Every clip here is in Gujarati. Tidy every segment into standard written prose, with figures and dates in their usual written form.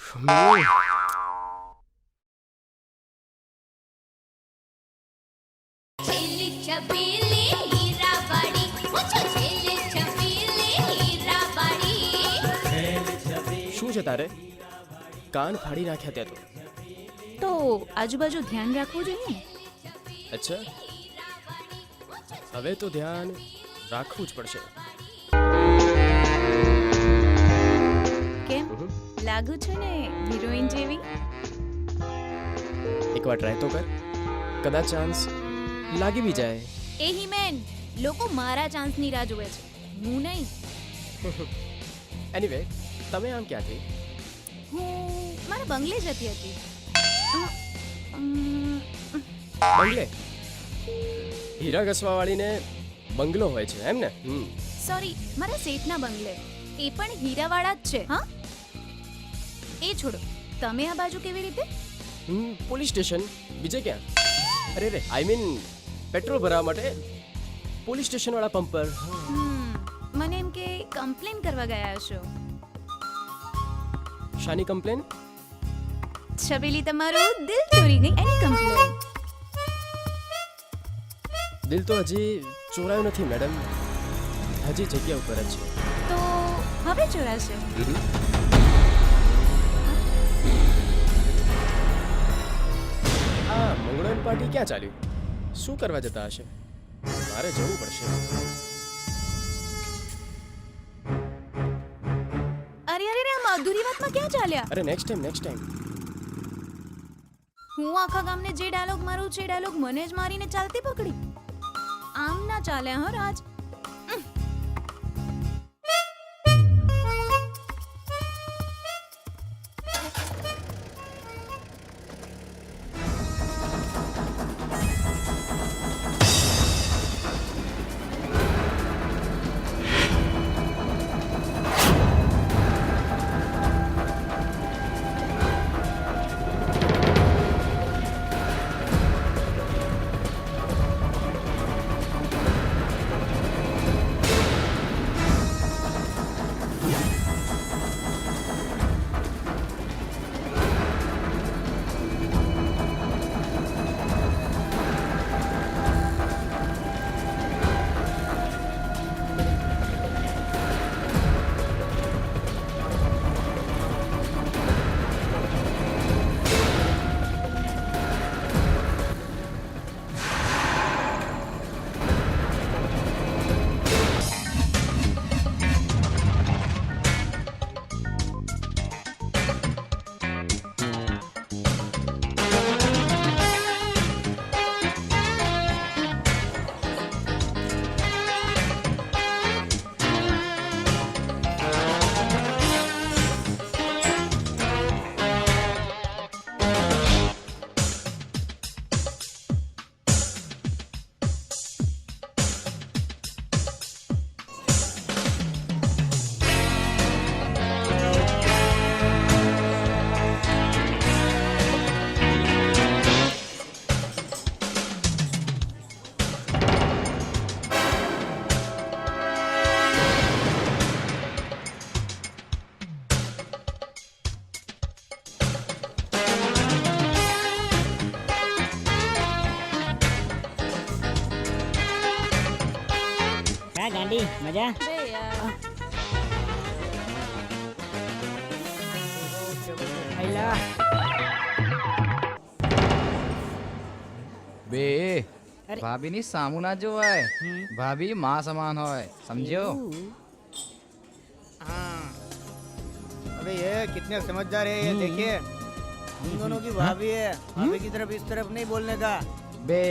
શું છે તારે? કાન ફાડી નાખ્યા ત્યાં તો આજુબાજુ ધ્યાન રાખવું જોઈએ ને. અચ્છા, હવે તો ધ્યાન રાખવું જ પડશે. કેમ લાગુ છે ને હિરોઈન જેવી? એકવાર ટ્રાય તો કર, કદાચ ચાન્સ લાગી બી જાય. એ હિમેન, લોકો મારા ચાન્સની રાહ જુએ છે, હું નહીં. એનીવે, તમે આમ ક્યાંથી? હું મારા બંગલે જતી હતી. બંગલે? હીરા ઘસવાવાળીને બંગલો હોય છે એમ ને? સોરી, મારા શેઠના બંગલે. એ પણ હીરાવાળા જ છે. હા, એ છોડો, તમે આ બાજુ કેવી રીતે? પોલીસ સ્ટેશન, બીજે ક્યાં? અરે રે, આઈ મીન પેટ્રોલ ભરાવા માટે પોલીસ સ્ટેશન વાળા પંપ પર. મને એમ કે કમ્પ્લેન કરવા ગયા હશો. શાની કમ્પ્લેન? છબીલી તમારું દિલ ચોરી ગઈ એની કમ્પ્લેન. દિલ તો હજી ચોરાયું નથી મેડમ, હજી જગ્યા ઉપર જ છે. તો હવે ચોરાશે? આ મંગળોની પાર્ટી ક્યાં ચાલ્યું? શું કરવા જતા હશે? મારે જવું પડશે. અરે અરે રે, આમ અધૂરી વાતમાં ક્યાં ચાલ્યા? અરે નેક્સ્ટ ટાઈમ. હું આખા ગામને જે ડાયલોગ મારું છે, ડાયલોગ મને જ મારીને ચાલતી પકડી. આમ ના ચાલે હો રાજ. ગાંડી મજા? બે ભાભીની સામું ના જોવાય, ભાભી માં સમાન હોય, समझो? हाँ, अबे ये कितने समझदार है ये, देखिए उन दोनों की भाभी है, भाभी की तरफ इस तरफ नहीं बोलने का. બે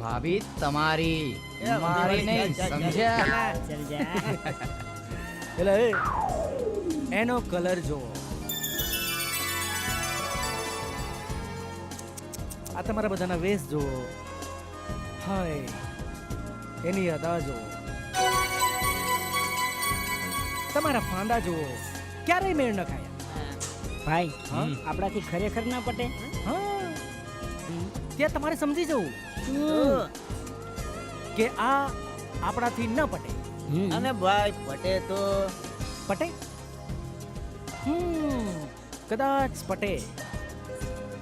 ભાભી તમારી, મારી નહીં, સમજ્યા? ચલ જા. એટલે એનો કલર જો, આ તમારા બધાના વેશ જો, હાય એની અદા જો, તમારા ફાંદા જુઓ, ક્યારેય મેળ ન ખાયા. ભાઈ હા? આપણાથી ખરેખર ના પટે. હા, ત્યાં તમારે સમજી જવું કે આ આપણાથી ન પટે. અને ભાઈ પટે તો પટે. કદાચ પટે,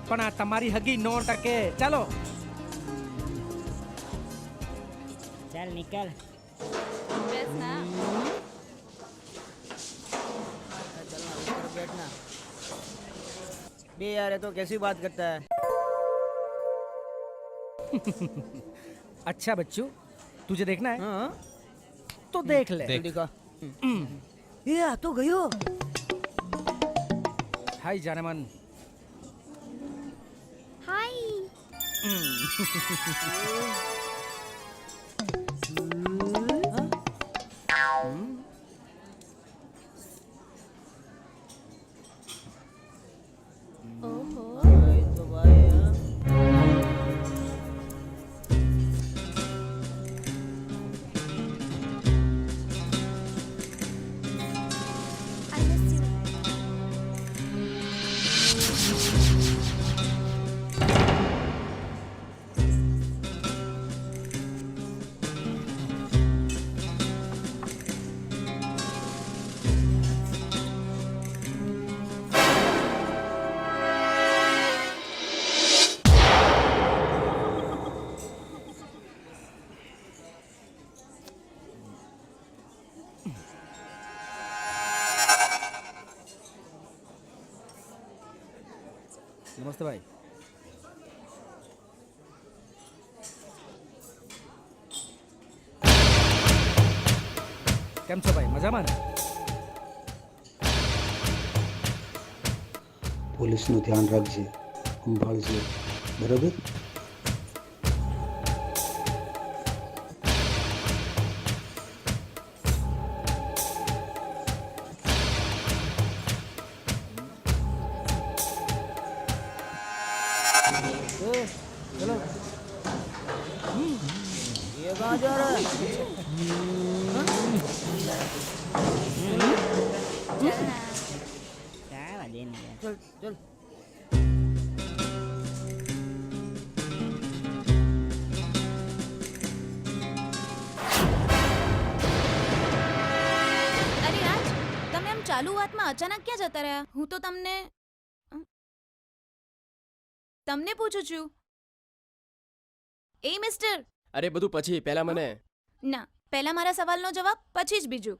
પણ આ તમારી હગી નો ટકે. ચાલો. ચાલ નિકલ. બસ ના चलना ऊपर बैठना बे यार ये तो कैसी बात करता है अच्छा बच्चू, तुझे देखना है हाँ तो देख ले. जल्दी का ये आ तो गयो हाय जानेमन. હાય. ઓહો. ये तो भाई हाँ। I miss you. નમસ્તે ભાઈ. કેમ છો ભાઈ, મજામાં ને? પોલીસનું ધ્યાન રાખજે, સંભાળજે, બરાબર? चलो ये कहाँ जा रहा है ચાલ આજે ને યાર. चल चल અરે રાજ, તમે આમ ચાલુ વાતમાં અચાનક ક્યાં જતા રહ્યા? હું તો તમને પૂછું છું. એ મિસ્ટર, અરે બધું પછી, પહેલા મને ના, પહેલા મારા સવાલનો જવાબ, પછી જ બીજું.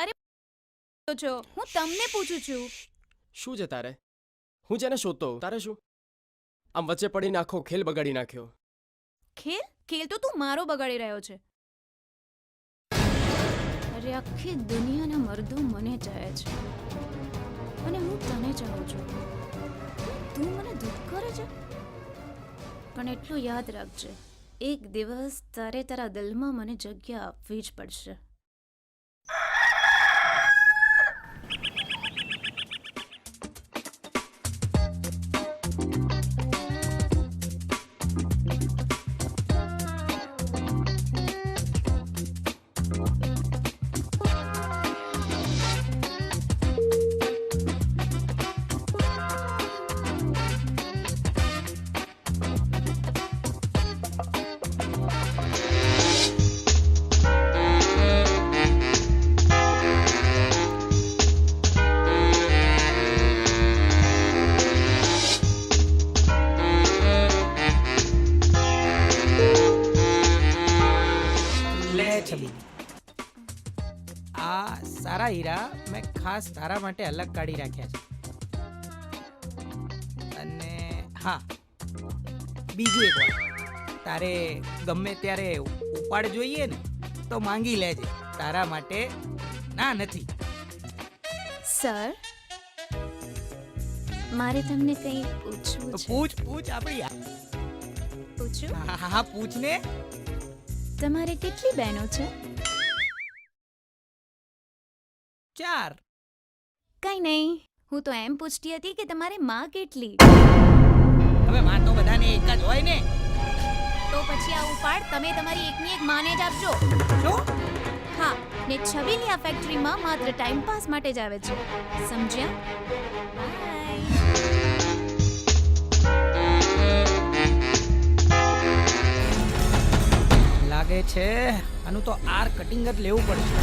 અરે તો છો, હું તમને પૂછું છું. શું છે તારે? હું જેને શોધતો હોઉં, તારે શું? આમ વચ્ચે પડીને આખો ખેલ બગાડી નાખ્યો. ખેલ ખેલ તો તું મારો બગાડી રહ્યો છે. અરે આખી દુનિયાના મર્દો મને ચાહે છે અને હું તને ચાહું છું. તું મને ધુત્કારે છે, પણ એટલું યાદ રાખજે, એક દિવસ તારે તારા દિલમાં મને જગ્યા આપવી જ પડશે. સારા હીરા મેં ખાસ તારા માટે અલગ કાઢી રાખ્યા છે. અને હા, બીજું એક વાત, તારે ગમે ત્યારે ઉપાડ જોઈએ ને તો માંગી લેજે, તારા માટે ના નથી. સર, મારે તમને કંઈ પૂછવું તો છે. પૂછ આપણી. પૂછું? હા પૂછ ને. તમારે કેટલી બહેનો છે? 4. કંઈ નહીં, હું તો એમ પૂછતી હતી કે તમારે માં કેટલી? હવે માં તો બધાને એક જ હોય ને. તો પછી આ ઉપાડ તમે તમારી એકની એક માને જ આપજો. શું? હા, ને છબીની આ ફેક્ટરીમાં માત્ર ટાઈમ પાસ માટે જ આવે છે, સમજ્યા? બાય. લાગે છે આનું તો આર કટિંગ જ લેવું પડશે.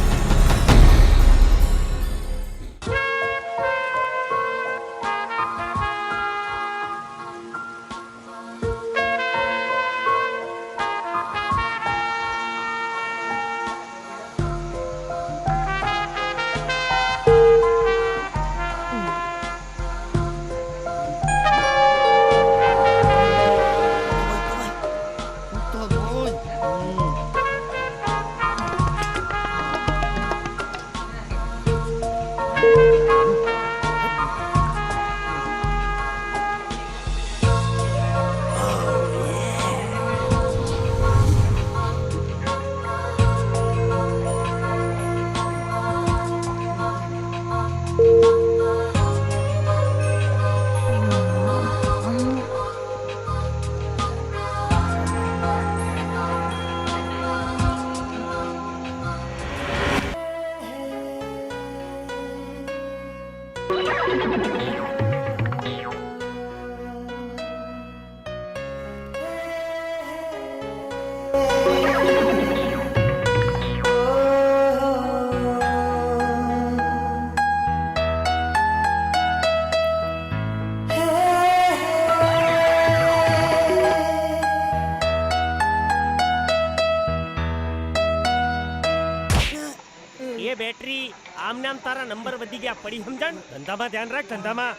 એ બેટરી આમ નામ તારા નંબર વધી ગયા પડી સમજણ ધંધામાં ધ્યાન રાખ ધંધામાં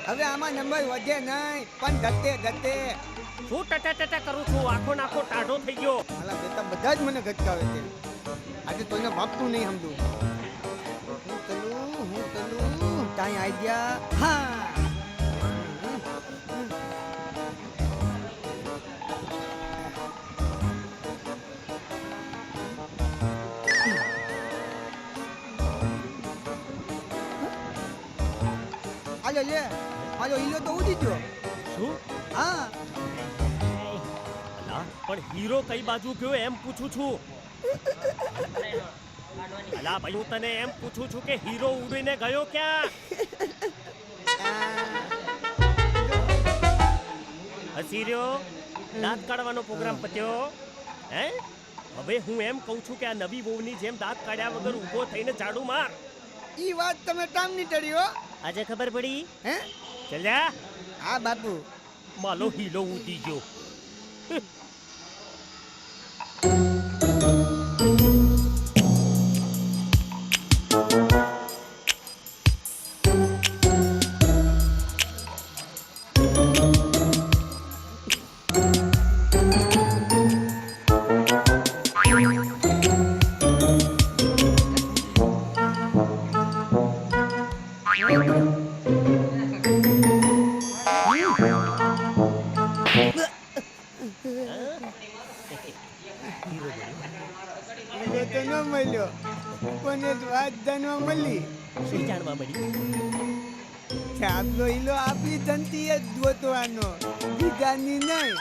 હવે આમાં નંબર વધે નહીં પણ ગતે ગતે શું ટટા ટટા કરું છું આખો નાખો ટાઢો થઈ ગયો હાલા બેટા બધા જ મને ગટકાવે છે આજે તો એને ભાગતું નહીં સમજુ હું તલું કાંઈ આઈડિયા હા હાલો લે હાલો ઈલો તો ઉડી ગયો શું હા અલા પણ હીરો કઈ બાજુ ગયો એમ પૂછું છું અલા ભાઈ હું તને એમ પૂછું છું કે હીરો ઉડીને ગયો ક્યાં હસી રહ્યો દાંત કાઢવાનો પ્રોગ્રામ પત્યો હે હવે હું એમ કહું છું કે આ નવી વહુની જેમ દાંત કાઢ્યા વગર ઊભો થઈને ઝાડુ માર ઈ વાત તમે ટામની ટળી હો આજે ખબર પડી હે ચલ્યા હા બાપુ માલો હીલો ઉડી ગયો હીરો તો ન મળ્યો પણ એક વાત જાણવા મળી શું જાણવા મળ્યું કે આપણો હીલો આપણી ધનથી જ ગોતવાનો બીજાની નહીં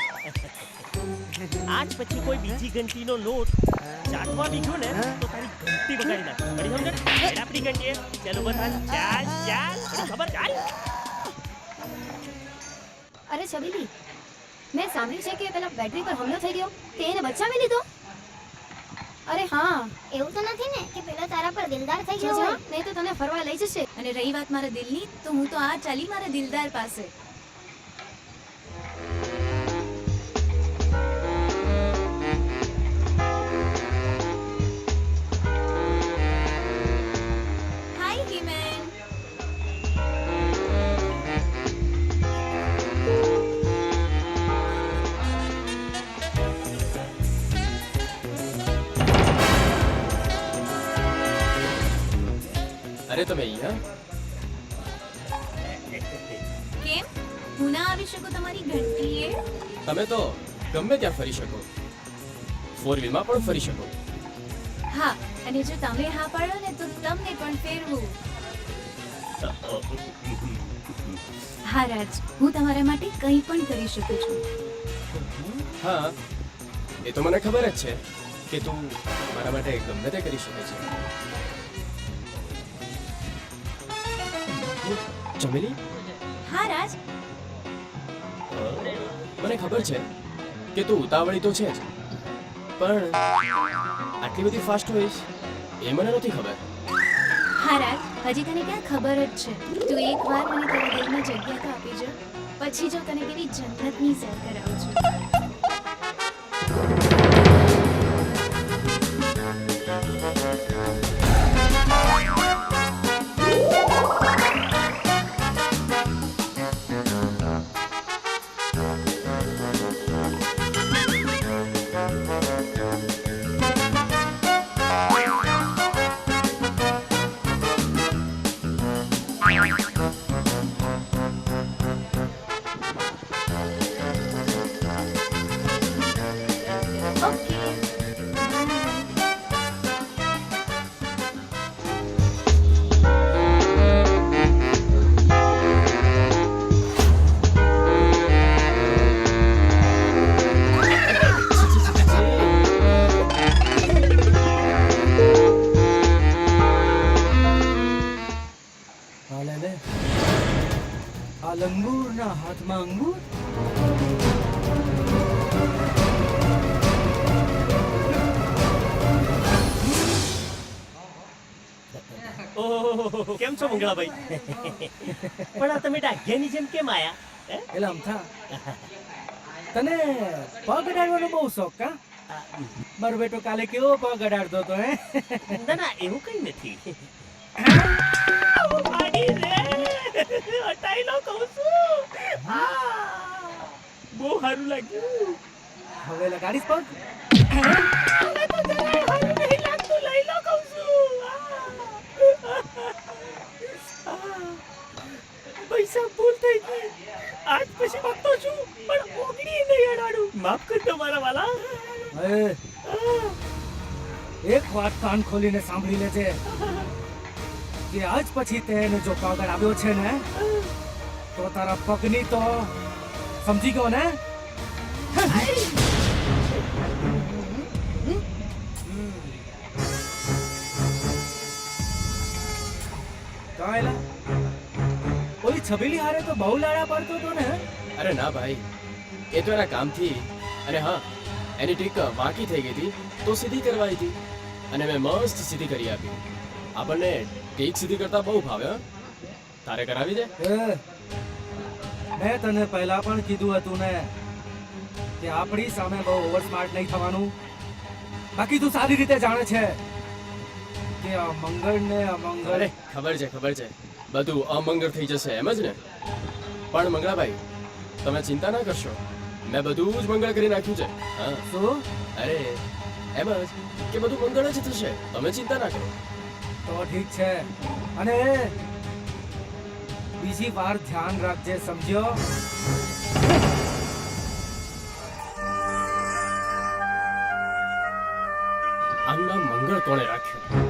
આજ પછી કોઈ બીજી ઘંટીનો લોટ ચાટવા બીજો ને તો તારી ઘંટી બગાડી નાખ પડી સમજે આપણી ઘંટી ચાલો બધા ચાલ ચાલ પડી ખબર ચાલ અરે છબીલી મેં સાંભળ્યું છે કે પેલા બેટરી પર હુમલો થઈ ગયો તે એને બચાવી લીધો અરે હા એવું તો નથી ને કે પેલો તારા પર દિલદાર થઈ ગયો જો હોય નહીં તો તને ફરવા લઈ જશે અને રહી વાત મારા દિલની તો હું તો આ ચાલી મારા દિલદાર પાસે હાય હીમેન અરે તમે અહીંયા કેમ હું ના આવી શકું તમારી ઘંટીએ તમે તો ગમે ત્યાં ફરી શકો ફોર વ્હીલમાં પણ ફરી શકો હા અને જો તમે હા પાડો ને તો તમને પણ ફેરવું હા રાજ હું તમારા માટે કંઈ પણ કરી શકું છું હા એ તો મને ખબર જ છે કે તું મારા માટે ગમે તે કરી શકે છે ચમેલી હા રાજ મને ખબર છે કે તું ઉતાવળી તો છે જ પણ આટલી બધી ફાસ્ટ હોઈશ એ મને નથી ખબર હા રાજ હજી તને ક્યાં ખબર જ છે તું એકવાર મને તારા દિલમાં જગ્યા તો આપી જો પછી જો તને પેલી જન્નતની સૈર કરાવું છું આ લંગૂરના હાથમાં અંગૂર. ઓહો કેમ છો મંગળાભાઈ? પણ આ તમે ડાઘિયાની જેમ કેમ આયા? એટલે અમથા તને પગ અડાડવાનો બહુ શોખ કા? મારો બેટો કાલે કેવો પગ અડાડતો હતો હે? ના ના એવું કઈ નથી. ભાગી રે હટાઈ લો કહું છું. બહુ સારું લાગ્યું. હવે લગાડીશ પગ? હવે તો જરાય સારું નહીં લાગતું. લઈ લો કહું છું. પૈસા ભૂલ થઈ ગઈ. આજ પછી માગતો છું પણ ઓગળી નહીં અડાડું. માફ કરજો મારા વાલા. હવે એક વાત કાન ખોલીને સાંભળી લેજે કે આજ પછી તેને જો પગ અડાવ્યો છે ને તો તારા પગની તો સમજી ગયો ને? કાયલા ઓલી છબીલી હારે તો બહુ લાડા પડતો હતો ને? અરે ના ભાઈ, એ તો એના કામથી, અને હા એની ટીક વાંકી થઈ ગઈ હતી તો સીધી કરવાઈ હતી અને મેં મસ્ત સીધી કરી આપી. આપણને ટીક સીધી કરતા બહુ ભાવે. હં? તારે કરાવી દે. મેં તને પહેલા પણ કીધું હતું ને કે આપણી સામે બહુ ઓવર સ્માર્ટ નહીં થવાનું. બાકી તું સારી રીતે જાણે છે કે આ મંગળ ને અમંગળ. અરે ખબર છે બધું અમંગળ થઈ જશે એમ જ ને. પણ મંગળાભાઈ તમે ચિંતા ના કરશો, મેં બધું જ મંગળ કરી નાખ્યું છે. હા શું? અરે એમ જ કે બધું મંગળ જ થશે, તમે ચિંતા ના કરો. તો ઠીક છે. અને બીજી વાર ધ્યાન રાખજે, સમજ્યો? આનું નામ મંગળ કોણે રાખ્યું?